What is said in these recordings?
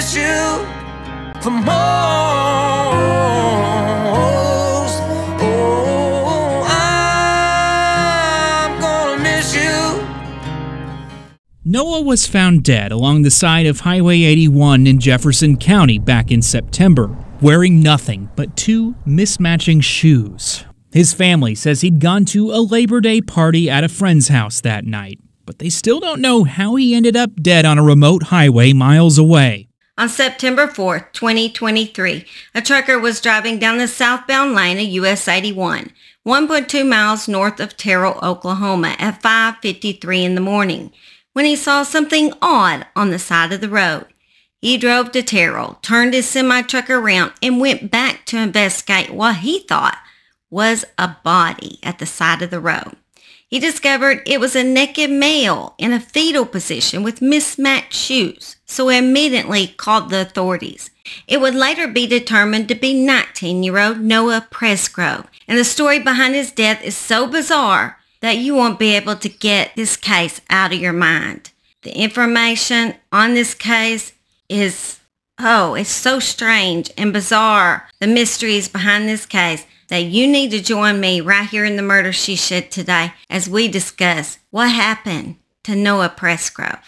miss you the most. Oh, I'm gonna miss you. Noah was found dead along the side of Highway 81 in Jefferson County back in September, wearing nothing but 2 mismatching shoes. His family says he'd gone to a Labor Day party at a friend's house that night, but they still don't know how he ended up dead on a remote highway miles away. On September 4th, 2023, a trucker was driving down the southbound lane of US 81, 1.2 miles north of Terrell, Oklahoma at 5:53 in the morning, when he saw something odd on the side of the road. He drove to Terrell, turned his semi-truck around, and went back to investigate what he thought was a body at the side of the road. He discovered it was a naked male in a fetal position with mismatched shoes, so he immediately called the authorities. It would later be determined to be 19-year-old Noah Presgrove, and the story behind his death is so bizarre that you won't be able to get this case out of your mind. The information on this case is, it's so strange and bizarre, the mysteries behind this case, that you need to join me right here in the Murder She Shed today as we discuss what happened to Noah Presgrove.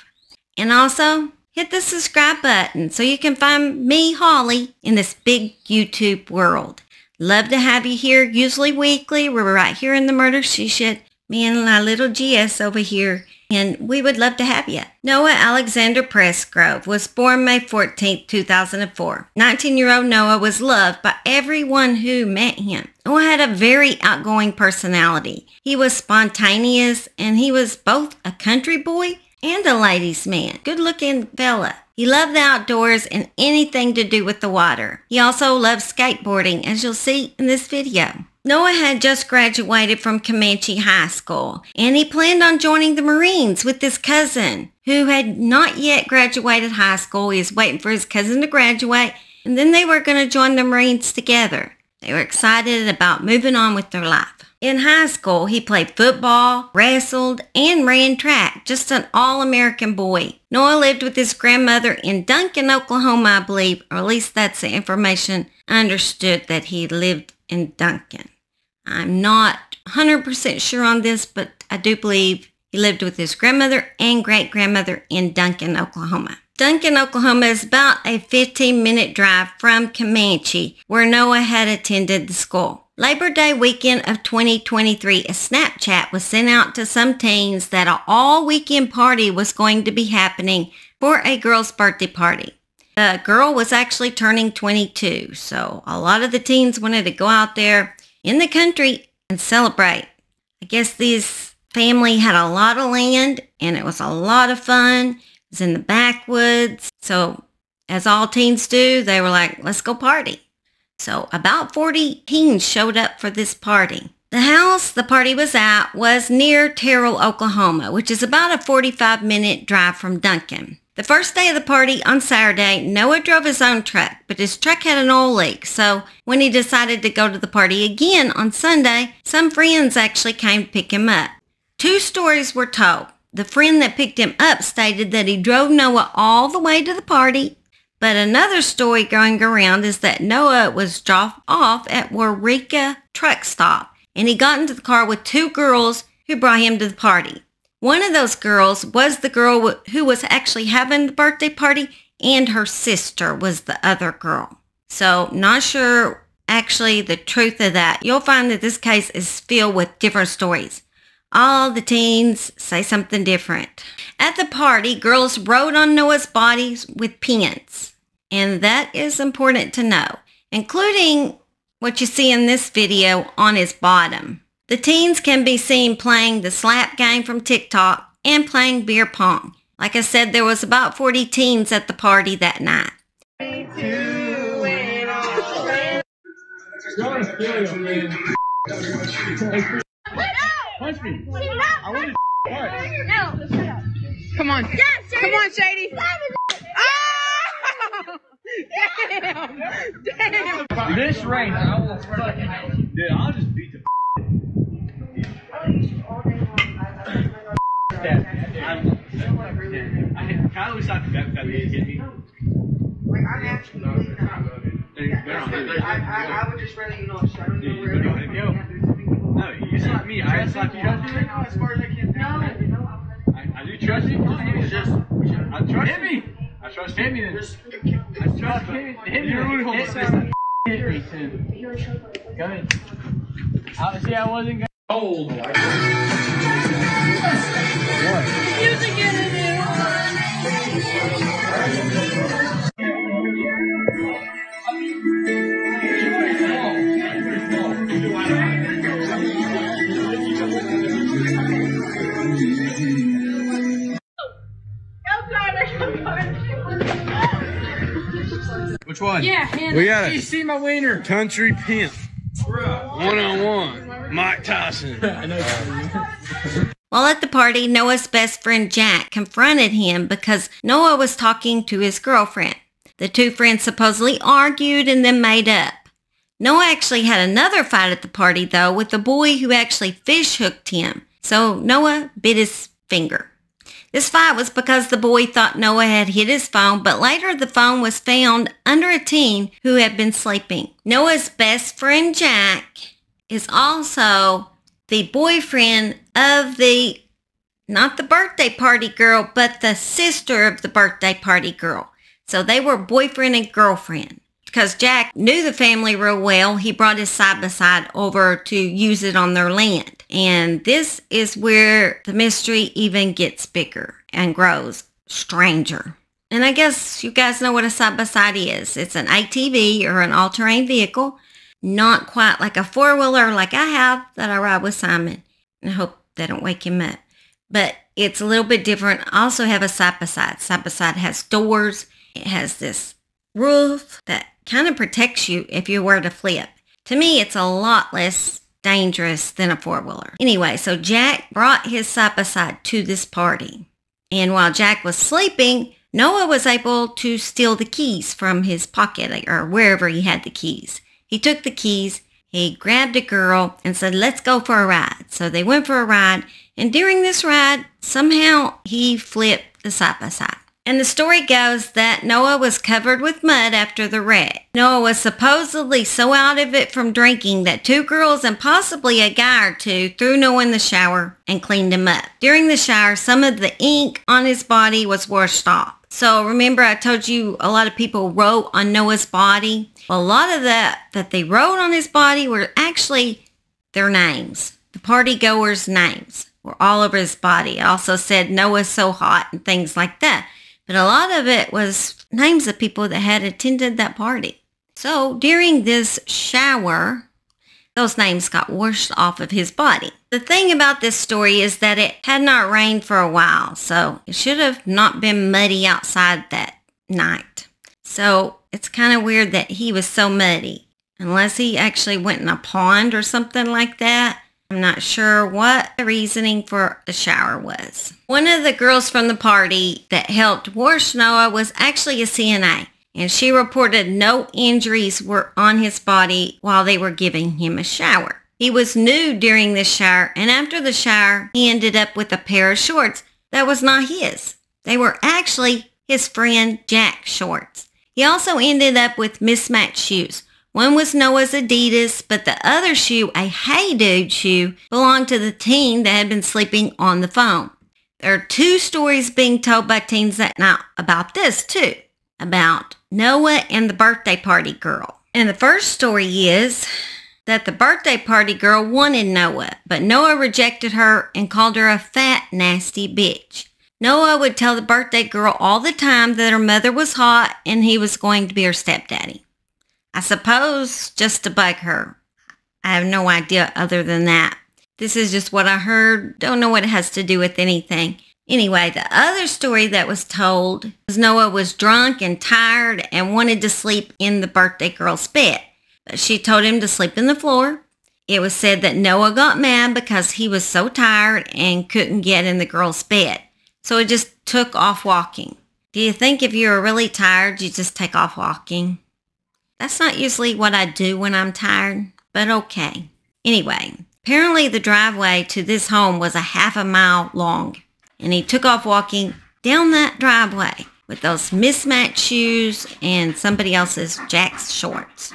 And also, hit the subscribe button so you can find me, Holly, in this big YouTube world. Love to have you here, usually weekly. We're right here in the Murder She Shed, me and my little GS over here, and we would love to have you. Noah Alexander Presgrove was born May 14, 2004. 19-year-old Noah was loved by everyone who met him. Noah had a very outgoing personality. He was spontaneous, and he was both a country boy and a ladies' man. Good-looking fella. He loved the outdoors and anything to do with the water. He also loved skateboarding, as you'll see in this video. Noah had just graduated from Comanche High School, and he planned on joining the Marines with his cousin, who had not yet graduated high school. He was waiting for his cousin to graduate, and then they were going to join the Marines together. They were excited about moving on with their life. In high school, he played football, wrestled, and ran track. Just an all-American boy. Noah lived with his grandmother in Duncan, Oklahoma, I believe, or at least that's the information I understood, that he lived in Duncan. I'm not 100% sure on this, but I do believe he lived with his grandmother and great-grandmother in Duncan, Oklahoma. Duncan, Oklahoma is about a 15-minute drive from Comanche, where Noah had attended the school. Labor Day weekend of 2023, a Snapchat was sent out to some teens that an all-weekend party was going to be happening for a girl's birthday party. The girl was actually turning 22, so a lot of the teens wanted to go out there in the country and celebrate. I guess this family had a lot of land, and it was a lot of fun. It was in the backwoods. So as all teens do, they were like, let's go party. So about 40 teens showed up for this party. The house the party was at was near Terrell, Oklahoma, which is about a 45-minute drive from Duncan. The first day of the party on Saturday, Noah drove his own truck, but his truck had an oil leak. So when he decided to go to the party again on Sunday, some friends actually came to pick him up. 2 stories were told. The friend that picked him up stated that he drove Noah all the way to the party. But another story going around is that Noah was dropped off at Waurika truck stop, and he got into the car with 2 girls who brought him to the party. One of those girls was the girl who was actually having the birthday party, and her sister was the other girl. So not sure actually the truth of that. You'll find that this case is filled with different stories. All the teens say something different. At the party, girls wrote on Noah's bodies with pens. And that is important to know, including what you see in this video on his bottom. The teens can be seen playing the slap game from TikTok and playing beer pong. Like I said, there was about 40 teens at the party that night. Punch me. I want to fight. No, shut up. Come on. Yes, come on, Shady. Oh! Damn. Damn. This range, I will fucking... Dude, I'll just beat the I kind of wish I could bet that they hit me. Like, I'm actually really not. I would just rather you know, so I don't know where it is. No, you slap me. I slap you. As far as I can. No. I do trust you. I trust me. I trust him. I trust him. Hit me too. Go ahead. See, I wasn't going. Hold. Music in there. Which one? Yeah, hand We got it. You it. see my wiener. Country Pimp. One-on-one. Mike Tyson. While at the party, Noah's best friend Jack confronted him because Noah was talking to his girlfriend. The two friends supposedly argued and then made up. Noah actually had another fight at the party, though, with the boy who actually fish hooked him. So Noah bit his finger. This fight was because the boy thought Noah had hit his phone, but later the phone was found under a teen who had been sleeping. Noah's best friend Jack is also the boyfriend of not the birthday party girl, but the sister of the birthday party girl. So they were boyfriend and girlfriend. Because Jack knew the family real well, he brought his side-by-side over to use it on their land. And this is where the mystery even gets bigger and grows stranger. And I guess you guys know what a side-by-side is. It's an ATV or an all-terrain vehicle. Not quite like a four-wheeler like I have that I ride with Simon. And I hope they don't wake him up. But it's a little bit different. I also have a side-by-side. Side-by-side has doors. It has this roof that kind of protects you if you were to flip. To me, it's a lot less dangerous than a four-wheeler. Anyway, so Jack brought his side-by-side to this party. And while Jack was sleeping, Noah was able to steal the keys from his pocket or wherever he had the keys. He took the keys, he grabbed a girl and said, "Let's go for a ride." So they went for a ride. And during this ride, somehow he flipped the side-by-side. And the story goes that Noah was covered with mud after the wreck. Noah was supposedly so out of it from drinking that two girls and possibly a guy or two threw Noah in the shower and cleaned him up. During the shower, some of the ink on his body was washed off. So remember I told you a lot of people wrote on Noah's body? Well, a lot of that they wrote on his body were actually their names. The party goers' names were all over his body. It also said Noah's so hot and things like that. But a lot of it was names of people that had attended that party. So during this shower, those names got washed off of his body. The thing about this story is that it had not rained for a while, so it should have not been muddy outside that night. So it's kind of weird that he was so muddy. Unless he actually went in a pond or something like that. I'm not sure what the reasoning for the shower was. One of the girls from the party that helped wash Noah was actually a CNA, and she reported no injuries were on his body while they were giving him a shower. He was nude during the shower, and after the shower, he ended up with a pair of shorts that was not his. They were actually his friend Jack's shorts. He also ended up with mismatched shoes. One was Noah's Adidas, but the other shoe, a Hey Dude shoe, belonged to the teen that had been sleeping on the phone. There are two stories being told by teens that night about this too, about Noah and the birthday party girl. And the first story is that the birthday party girl wanted Noah, but Noah rejected her and called her a fat, nasty bitch. Noah would tell the birthday girl all the time that her mother was hot and he was going to be her stepdaddy. I suppose just to bug her. I have no idea other than that. This is just what I heard. Don't know what it has to do with anything. Anyway, the other story that was told was Noah was drunk and tired and wanted to sleep in the birthday girl's bed. But she told him to sleep in the floor. It was said that Noah got mad because he was so tired and couldn't get in the girl's bed. So he just took off walking. Do you think if you were really tired, you just take off walking? That's not usually what I do when I'm tired, but okay. Anyway, apparently the driveway to this home was a half a mile long, and he took off walking down that driveway with those mismatched shoes and somebody else's Jack's shorts.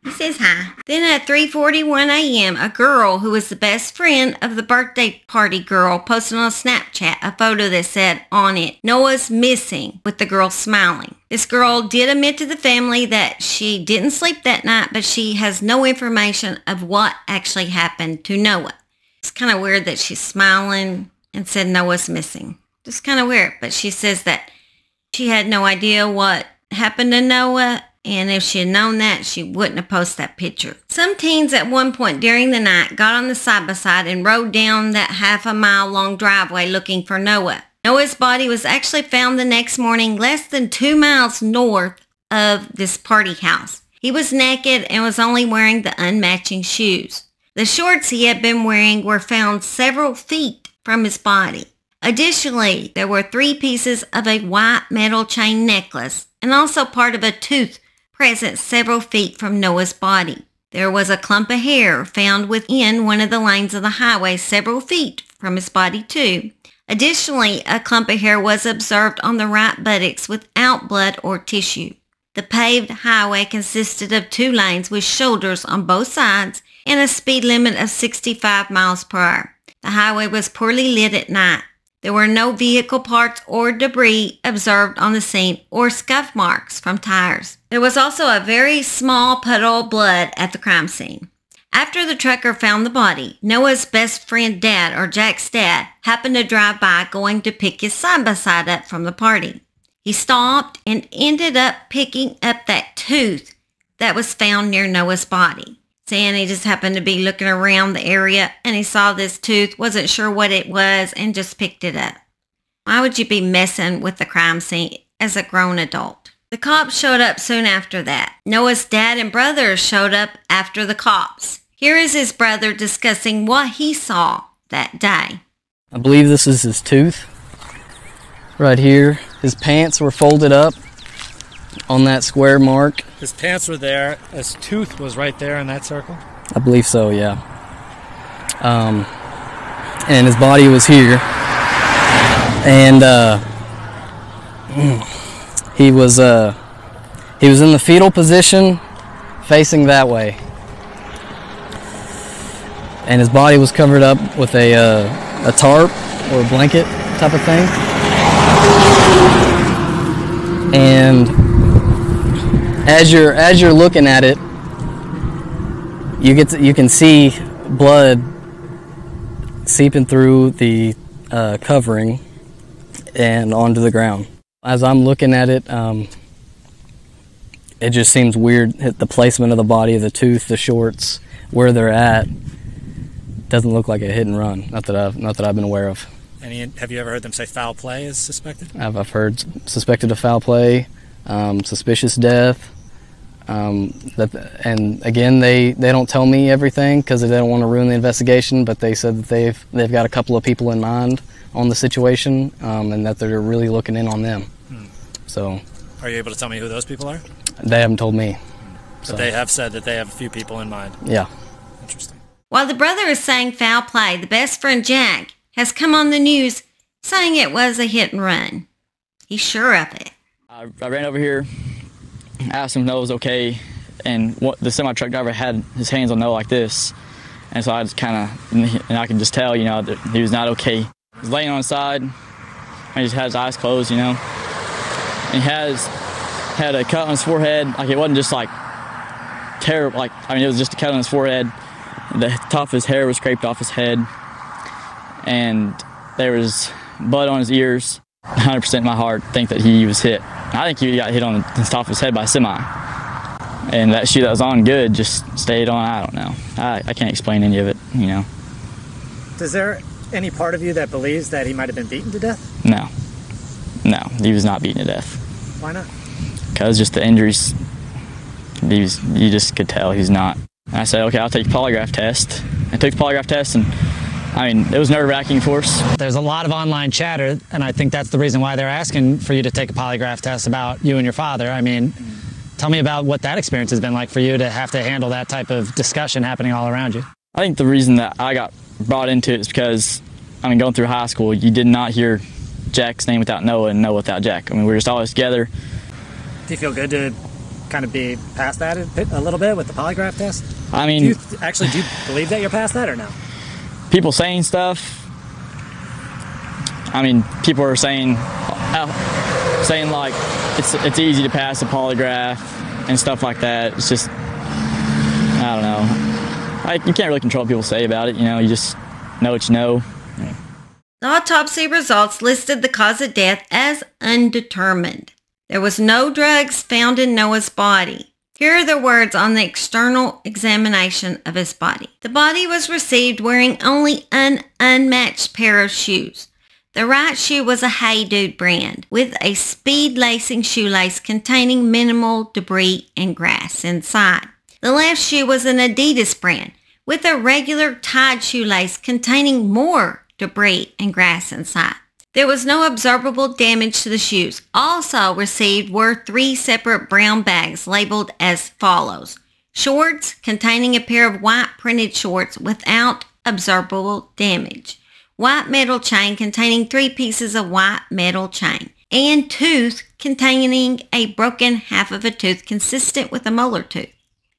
He says hi. Then at 3:41 a.m., a girl who was the best friend of the birthday party girl posted on Snapchat a photo that said on it, "Noah's missing," with the girl smiling. This girl did admit to the family that she didn't sleep that night, but she has no information of what actually happened to Noah. It's kind of weird that she's smiling and said Noah's missing. Just kind of weird, but she says that she had no idea what happened to Noah, and if she had known that, she wouldn't have posted that picture. Some teens at one point during the night got on the side-by-side and rode down that half-a-mile-long driveway looking for Noah. Noah's body was actually found the next morning less than 2 miles north of this party house. He was naked and was only wearing the unmatching shoes. The shorts he had been wearing were found several feet from his body. Additionally, there were 3 pieces of a white metal chain necklace and also part of a tooth present several feet from Noah's body. There was a clump of hair found within one of the lanes of the highway several feet from his body too. Additionally, a clump of hair was observed on the right buttocks without blood or tissue. The paved highway consisted of 2 lanes with shoulders on both sides and a speed limit of 65 miles per hour. The highway was poorly lit at night. There were no vehicle parts or debris observed on the scene or scuff marks from tires. There was also a very small puddle of blood at the crime scene. After the trucker found the body, Noah's best friend dad, or Jack's dad, happened to drive by going to pick his side-by-side up from the party. He stopped and ended up picking up that tooth that was found near Noah's body. Saying he just happened to be looking around the area and he saw this tooth, wasn't sure what it was, and just picked it up. Why would you be messing with the crime scene as a grown adult? The cops showed up soon after that. Noah's dad and brother showed up after the cops. Here is his brother discussing what he saw that day. I believe this is his tooth right here. His pants were folded up on that square mark. His pants were there. His tooth was right there in that circle? I believe so, yeah. And his body was here. And he was in the fetal position facing that way. And his body was covered up with a tarp or a blanket type of thing. And as you're looking at it, you can see blood seeping through the covering and onto the ground. As I'm looking at it, it just seems weird. The placement of the body, the tooth, the shorts, where they're at, doesn't look like a hit and run. Not that I've been aware of. And have you ever heard them say foul play is suspected? I've heard suspected of foul play, suspicious death. And again, they don't tell me everything because they don't want to ruin the investigation. But they said that they've got a couple of people in mind on the situation, and that they're really looking in on them. So, are you able to tell me who those people are? They haven't told me. But they have said that they have a few people in mind. Yeah. Interesting. While the brother is saying foul play, the best friend Jack has come on the news saying it was a hit and run. He's sure of it. I ran over here, asked him if Noah was okay, and the semi-truck driver had his hands on Noah like this, and so I just and I could just tell, that he was not okay. He was laying on his side, and he just had his eyes closed, and he had a cut on his forehead. Like, it wasn't just like terrible, it was just a cut on his forehead. The top of his hair was scraped off his head, and there was blood on his ears. 100% in my heart think that he was hit. I think he got hit on the top of his head by a semi. And that shoe that was on good just stayed on. I don't know. I can't explain any of it, Is there any part of you that believes that he might have been beaten to death? No, he was not beaten to death. Why not? Because just the injuries, you just could tell he's not. And I said, okay, I'll take a polygraph test. I took the polygraph test, and it was nerve-wracking for us. There's a lot of online chatter, and I think that's the reason why they're asking for you to take a polygraph test about you and your father. Tell me about what that experience has been like for you to have to handle that type of discussion happening all around you. I think the reason that I got brought into it is because, going through high school, you did not hear Jack's name without Noah and Noah without Jack. I mean, we're just always together. Do you feel good to kind of be past that a little bit with the polygraph test? I mean, do you believe that you're past that or no? People saying stuff. I mean, people are saying like it's easy to pass a polygraph and stuff like that. It's just, I don't know. You can't really control what people say about it. You know, you just know what you know. Yeah. The autopsy results listed the cause of death as undetermined. There was no drugs found in Noah's body. Here are the words on the external examination of his body. The body was received wearing only an unmatched pair of shoes. The right shoe was a Hey Dude brand with a speed lacing shoelace containing minimal debris and grass inside. The left shoe was an Adidas brand with a regular tied shoelace containing more debris and grass inside. There was no observable damage to the shoes. Also received were 3 separate brown bags labeled as follows. Shorts containing a pair of white printed shorts without observable damage. White metal chain containing 3 pieces of white metal chain. And tooth containing a broken half of a tooth consistent with a molar tooth.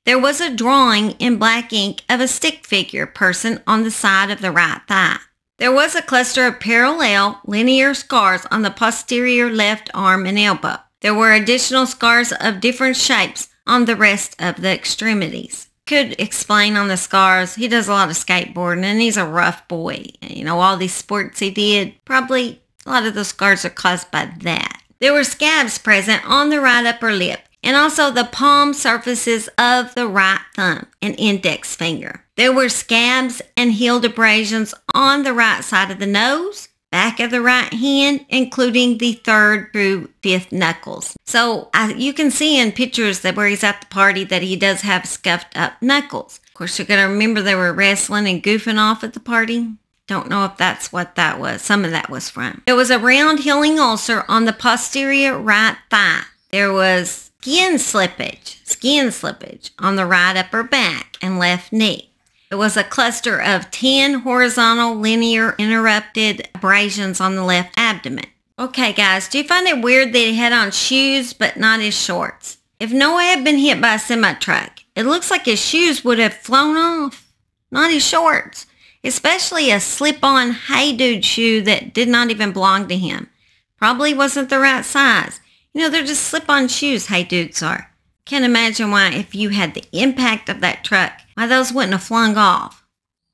There was a drawing in black ink of a stick figure person on the side of the right thigh. There was a cluster of parallel linear scars on the posterior left arm and elbow. There were additional scars of different shapes on the rest of the extremities. Could explain on the scars, he does a lot of skateboarding and he's a rough boy. You know, all these sports he did, probably a lot of those scars are caused by that. There were scabs present on the right upper lip and also the palm surfaces of the right thumb and index finger. There were scabs and healed abrasions on the right side of the nose, back of the right hand, including the 3rd through 5th knuckles. So you can see in pictures that where he's at the party that he does have scuffed up knuckles. Of course, you're going to remember they were wrestling and goofing off at the party. Don't know if that's what that was. Some of that was from. There was a round healing ulcer on the posterior right thigh. There was skin slippage on the right upper back and left knee. It was a cluster of 10 horizontal linear interrupted abrasions on the left abdomen. Okay guys, do you find it weird that he had on shoes but not his shorts? If Noah had been hit by a semi-truck, it looks like his shoes would have flown off, not his shorts. Especially a slip-on Hey Dude shoe that did not even belong to him. Probably wasn't the right size. You know, they're just slip-on shoes, Hey Dudes are. Can't imagine why, if you had the impact of that truck, why those wouldn't have flung off.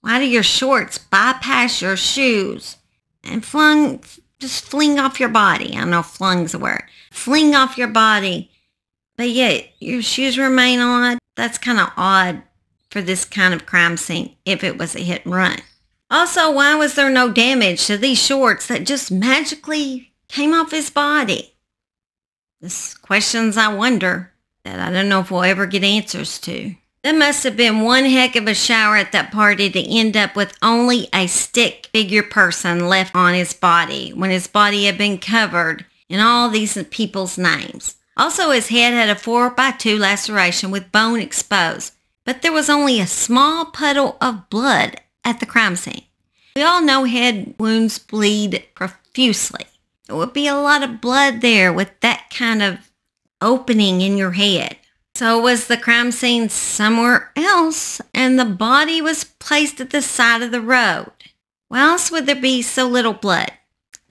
Why do your shorts bypass your shoes and just fling off your body? I don't know if flung's the word. Fling off your body, but yet your shoes remain on. That's kind of odd for this kind of crime scene if it was a hit and run. Also, why was there no damage to these shorts that just magically came off his body? This questions I wonder that I don't know if we'll ever get answers to. There must have been one heck of a shower at that party to end up with only a stick figure person left on his body when his body had been covered in all these people's names. Also, his head had a 4x2 laceration with bone exposed, but there was only a small puddle of blood at the crime scene. We all know head wounds bleed profusely. There would be a lot of blood there with that kind of opening in your head. So was the crime scene somewhere else and the body was placed at the side of the road? Why else would there be so little blood?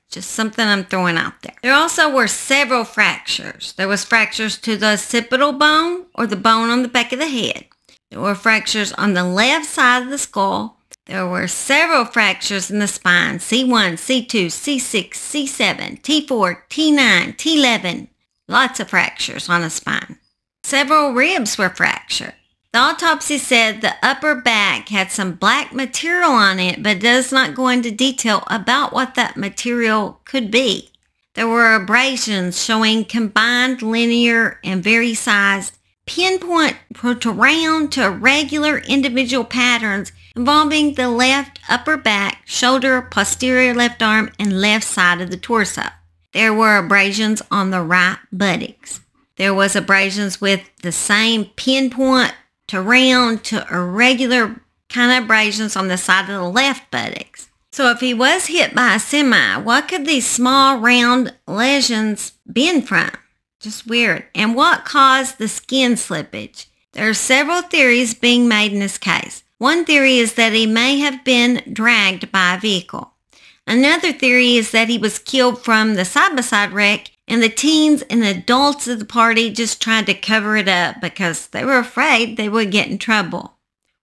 Just something I'm throwing out there. There also were several fractures. There was fractures to the occipital bone or the bone on the back of the head. There were fractures on the left side of the skull. There were several fractures in the spine, C1, C2, C6, C7, T4, T9, T11. Lots of fractures on the spine. Several ribs were fractured. The autopsy said the upper back had some black material on it, but does not go into detail about what that material could be. There were abrasions showing combined linear and very sized pinpoint to round to irregular individual patterns involving the left upper back, shoulder, posterior left arm, and left side of the torso. There were abrasions on the right buttocks. There was abrasions with the same pinpoint to round to irregular kind of abrasions on the side of the left buttocks. So if he was hit by a semi, what could these small round lesions been from? Just weird. And what caused the skin slippage? There are several theories being made in this case. One theory is that he may have been dragged by a vehicle. Another theory is that he was killed from the side-by-side wreck and the teens and adults of the party just tried to cover it up because they were afraid they would get in trouble.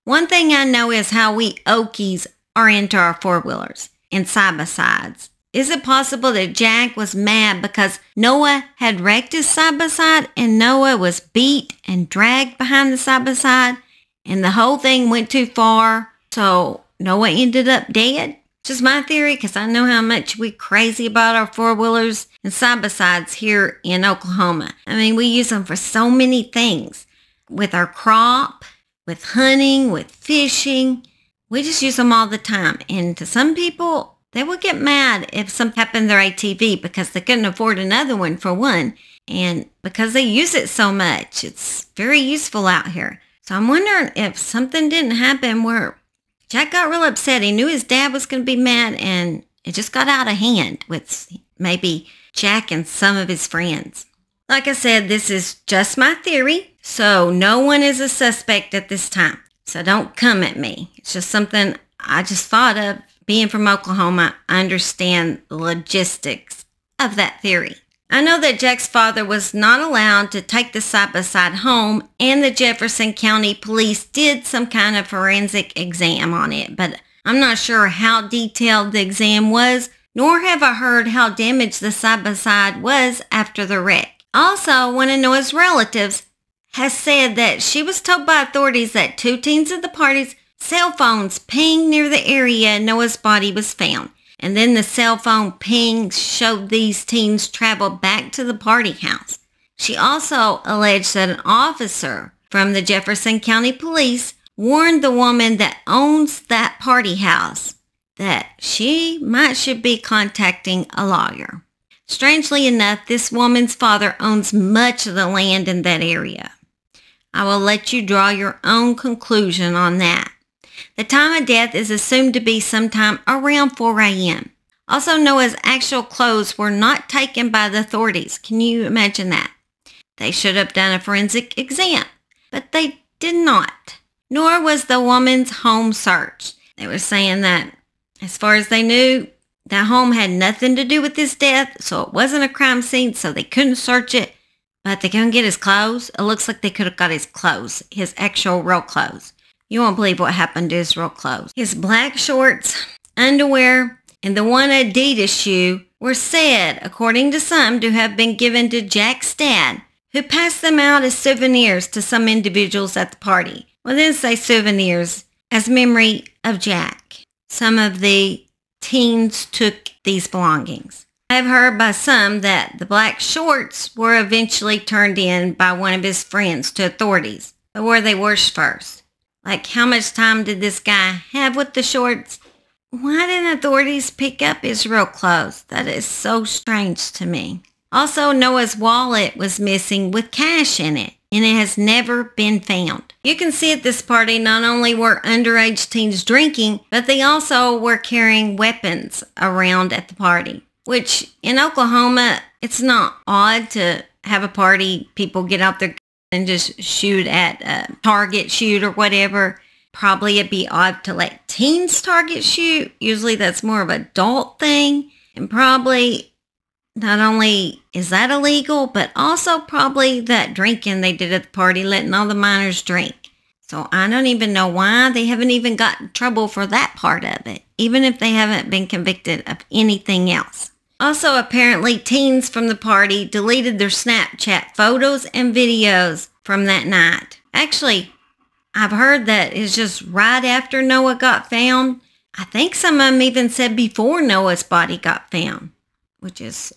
One thing I know is how we Okies are into our four-wheelers and side-by-sides. Is it possible that Jack was mad because Noah had wrecked his side-by-side and Noah was beat and dragged behind the side-by-side and the whole thing went too far, so Noah ended up dead? Just my theory, because I know how much we crazy about our four-wheelers and side-by-sides here in Oklahoma. I mean, we use them for so many things. With our crop, with hunting, with fishing. We just use them all the time. And to some people, they will get mad if something happened to their ATV because they couldn't afford another one for one. And because they use it so much, it's very useful out here. So I'm wondering if something didn't happen where Jack got real upset. He knew his dad was going to be mad and it just got out of hand with maybe Jack and some of his friends. Like I said, this is just my theory, so no one is a suspect at this time. So don't come at me. It's just something I just thought of. Being from Oklahoma, I understand the logistics of that theory. I know that Jack's father was not allowed to take the side-by-side home, and the Jefferson County Police did some kind of forensic exam on it, but I'm not sure how detailed the exam was, nor have I heard how damaged the side-by-side was after the wreck. Also, one of Noah's relatives has said that she was told by authorities that two teens at the party's cell phones pinged near the area Noah's body was found. And then the cell phone pings showed these teens traveled back to the party house. She also alleged that an officer from the Jefferson County Police warned the woman that owns that party house that she should be contacting a lawyer. Strangely enough, this woman's father owns much of the land in that area. I will let you draw your own conclusion on that. The time of death is assumed to be sometime around 4 a.m. Also, Noah's actual clothes were not taken by the authorities. Can you imagine that? They should have done a forensic exam, but they did not. Nor was the woman's home searched. They were saying that, as far as they knew, that home had nothing to do with his death, so it wasn't a crime scene, so they couldn't search it. But they couldn't get his clothes. It looks like they could have got his clothes, his actual real clothes. You won't believe what happened to his real clothes. His black shorts, underwear, and the one Adidas shoe were said, according to some, to have been given to Jack's dad, who passed them out as souvenirs to some individuals at the party. Well, then say souvenirs as memory of Jack. Some of the teens took these belongings. I have heard by some that the black shorts were eventually turned in by one of his friends to authorities. But were they worse first? Like, how much time did this guy have with the shorts? Why didn't authorities pick up his real clothes? That is so strange to me. Also, Noah's wallet was missing with cash in it, and it has never been found. You can see at this party not only were underage teens drinking, but they also were carrying weapons around at the party. Which, in Oklahoma, it's not odd to have a party, people get out their and just shoot at target shoot or whatever. Probably it'd be odd to let teens target shoot. Usually that's more of an adult thing. And probably not only is that illegal, but also probably that drinking they did at the party, letting all the minors drink. So I don't even know why they haven't even gotten in trouble for that part of it, even if they haven't been convicted of anything else. Also, apparently, teens from the party deleted their Snapchat photos and videos from that night. Actually, I've heard that it's just right after Noah got found. I think some of them even said before Noah's body got found, which is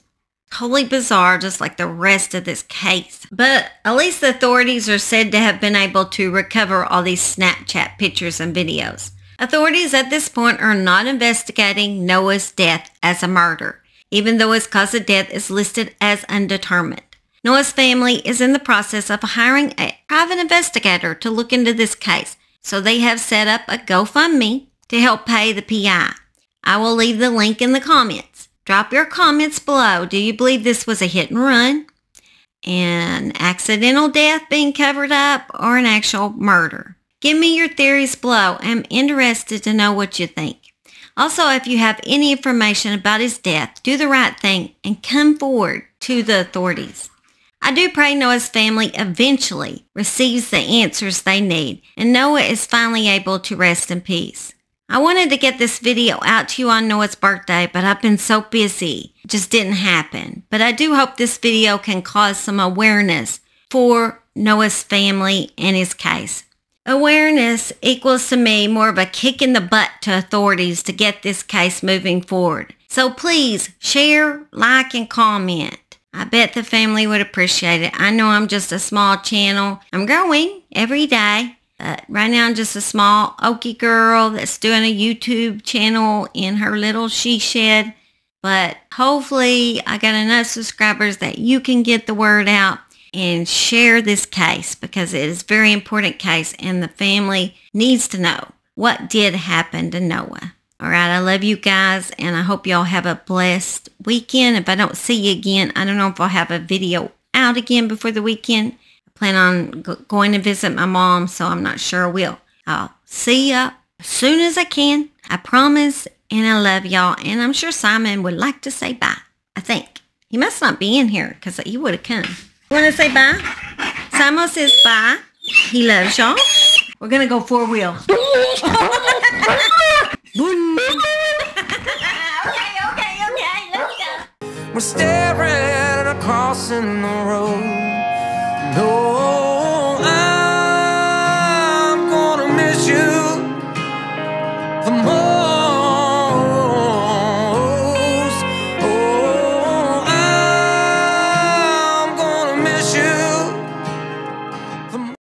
totally bizarre, just like the rest of this case. But at least the authorities are said to have been able to recover all these Snapchat pictures and videos. Authorities at this point are not investigating Noah's death as a murder, even though his cause of death is listed as undetermined. Noah's family is in the process of hiring a private investigator to look into this case, so they have set up a GoFundMe to help pay the PI. I will leave the link in the comments. Drop your comments below. Do you believe this was a hit and run, an accidental death being covered up, or an actual murder? Give me your theories below. I'm interested to know what you think. Also, if you have any information about his death, do the right thing and come forward to the authorities. I do pray Noah's family eventually receives the answers they need and Noah is finally able to rest in peace. I wanted to get this video out to you on Noah's birthday, but I've been so busy. It just didn't happen. But I do hope this video can cause some awareness for Noah's family and his case. Awareness equals to me more of a kick in the butt to authorities to get this case moving forward. So please share, like, and comment. I bet the family would appreciate it. I know I'm just a small channel. I'm growing every day. But right now I'm just a small okie girl that's doing a YouTube channel in her little she shed. But hopefully I got enough subscribers that you can get the word out and share this case, because it is a very important case and the family needs to know what did happen to Noah. All right, I love you guys and I hope y'all have a blessed weekend. If I don't see you again, I don't know if I'll have a video out again before the weekend. I plan on going to visit my mom, so I'm not sure I will. I'll see ya as soon as I can. I promise, and I love y'all. And I'm sure Simon would like to say bye, I think. He must not be in here because he would have come. You want to say bye? Simon says bye. He loves y'all. We're going to go 4-wheel. Okay, let's go. We're staring at a crossing the road.